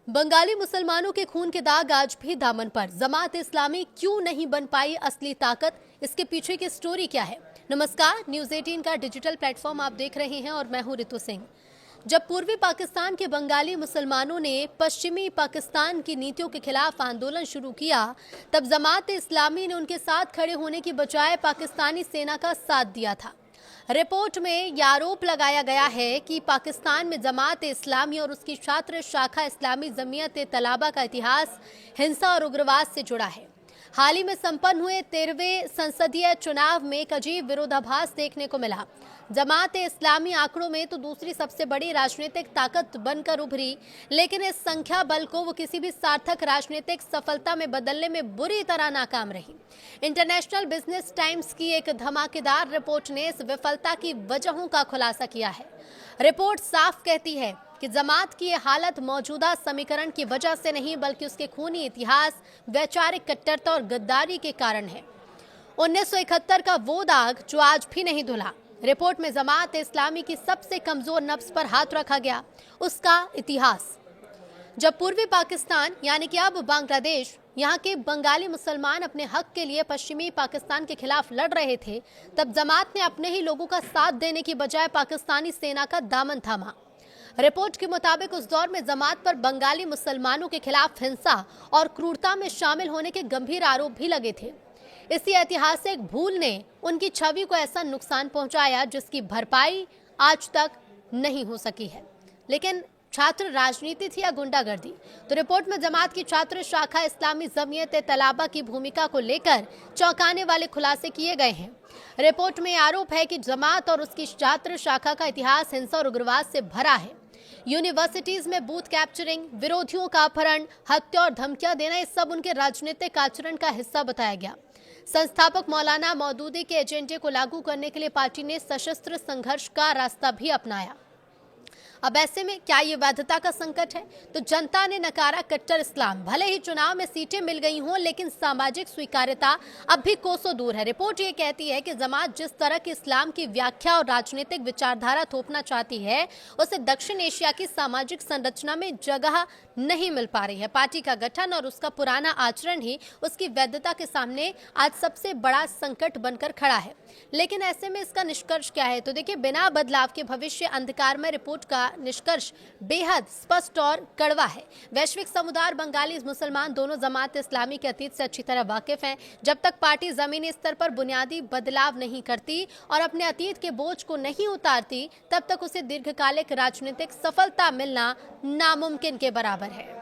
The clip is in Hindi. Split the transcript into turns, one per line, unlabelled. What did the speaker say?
बंगाली मुसलमानों के खून के दाग आज भी दामन पर। जमात इस्लामी क्यों नहीं बन पाई असली ताकत, इसके पीछे की स्टोरी क्या है? नमस्कार, न्यूज 18 का डिजिटल प्लेटफॉर्म आप देख रहे हैं और मैं हूं रितु सिंह। जब पूर्वी पाकिस्तान के बंगाली मुसलमानों ने पश्चिमी पाकिस्तान की नीतियों के खिलाफ आंदोलन शुरू किया, तब जमात इस्लामी ने उनके साथ खड़े होने की बजाय पाकिस्तानी सेना का साथ दिया था। रिपोर्ट में यह आरोप लगाया गया है कि पाकिस्तान में जमात इस्लामी और उसकी छात्र शाखा इस्लामी जमीयत तलाबा का इतिहास हिंसा और उग्रवाद से जुड़ा है। हाल ही में संपन्न हुए 13वें संसदीय चुनाव में एक अजीब विरोधाभास देखने को मिला। जमात इस्लामी आंकड़ों में तो दूसरी सबसे बड़ी राजनीतिक ताकत बनकर उभरी, लेकिन इस संख्या बल को वो किसी भी सार्थक राजनीतिक सफलता में बदलने में बुरी तरह नाकाम रही। इंटरनेशनल बिजनेस टाइम्स की एक धमाकेदार रिपोर्ट ने इस विफलता की वजहों का खुलासा किया है। रिपोर्ट साफ कहती है कि जमात की यह हालत मौजूदा समीकरण की वजह से नहीं, बल्कि उसके खूनी इतिहास, वैचारिक कट्टरता और गद्दारी के कारण है। 1971 का वो दाग जो आज भी नहीं धुला। रिपोर्ट में जमात इस्लामी की सबसे कमजोर नब्ज पर हाथ रखा गया, उसका इतिहास। जब पूर्वी पाकिस्तान यानी कि अब बांग्लादेश, यहाँ के बंगाली मुसलमान अपने हक के लिए पश्चिमी पाकिस्तान के खिलाफ लड़ रहे थे, तब जमात ने अपने ही लोगों का साथ देने की बजाय पाकिस्तानी सेना का दामन थामा। रिपोर्ट के मुताबिक उस दौर में जमात पर बंगाली मुसलमानों के खिलाफ हिंसा और क्रूरता में शामिल होने के गंभीर आरोप भी लगे थे। इसी ऐतिहासिक भूल ने उनकी छवि को ऐसा नुकसान पहुंचाया जिसकी भरपाई आज तक नहीं हो सकी है। लेकिन छात्र राजनीति थी या गुंडागर्दी? तो रिपोर्ट में जमात की छात्र शाखा इस्लामी जमीयत तलाबा की भूमिका को लेकर चौंकाने वाले खुलासे किए गए हैं। रिपोर्ट में आरोप है कि जमात और उसकी छात्र शाखा का इतिहास हिंसा और उग्रवाद से भरा है। यूनिवर्सिटीज में बूथ कैप्चरिंग, विरोधियों का अपहरण, हत्या और धमकियां देना, ये सब उनके राजनीतिक आचरण का हिस्सा बताया गया। संस्थापक मौलाना मौदूदी के एजेंडे को लागू करने के लिए पार्टी ने सशस्त्र संघर्ष का रास्ता भी अपनाया। अब ऐसे में क्या ये वैधता का संकट है? तो जनता ने नकारा कट्टर इस्लाम। भले ही चुनाव में सीटें मिल गई हों, लेकिन सामाजिक स्वीकार्यता अब भी कोसों दूर है। रिपोर्ट ये कहती है कि जमात जिस तरह की इस्लाम की व्याख्या और राजनीतिक विचारधारा थोपना चाहती है, उसे दक्षिण एशिया की सामाजिक संरचना में जगह नहीं मिल पा रही है। पार्टी का गठन और उसका पुराना आचरण ही उसकी वैधता के सामने आज सबसे बड़ा संकट बनकर खड़ा है। लेकिन ऐसे में इसका निष्कर्ष क्या है? तो देखिए, बिना बदलाव के भविष्य अंधकार में। रिपोर्ट का निष्कर्ष बेहद स्पष्ट और कड़वा है। वैश्विक समुदाय, बंगाली मुसलमान दोनों जमात इस्लामी के अतीत से अच्छी तरह वाकिफ हैं। जब तक पार्टी जमीनी स्तर पर बुनियादी बदलाव नहीं करती और अपने अतीत के बोझ को नहीं उतारती, तब तक उसे दीर्घकालिक राजनीतिक सफलता मिलना नामुमकिन के बराबर है।